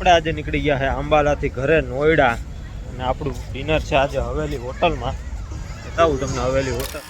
આપણે આજે નીકળી ગયા છે અંબાલાથી ઘરે નોઈડા અને આપણું ડિનર છે આજે હવેલી હોટલમાં. બતાવું તમને હવેલી હોટલ.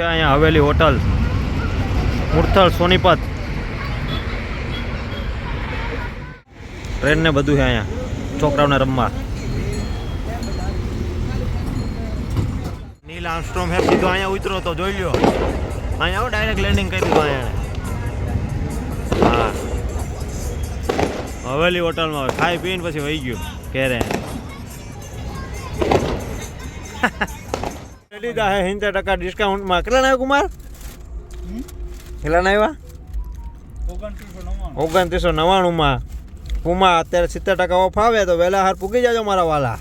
है અહીંયા હવેલી હોટલ મુરથલ સોનીપત ટ્રેન ને બધું છે અહીંયા છોકરાઓને રમવા. નીલ આર્મસ્ટ્રોંગ હે સીધો અહીંયા ઉતરો તો જોઈ લ્યો. અહીંયા આવો ડાયરેક્ટ લેન્ડિંગ કરી દીધું અહીંયા. હા હવેલી હોટલમાં ખાઈ પીને પછી વહી ગયું ઘેરે. લીધા હે 70% ડિસ્કાઉન્ટમાં. કેટલા આવ્યા કુમાર? કેટલા આવ્યા? 2999 માં. પુમા અત્યારે 70% ઓફ આવે તો વહેલા હાર પૂગી જાજો મારા વાલા.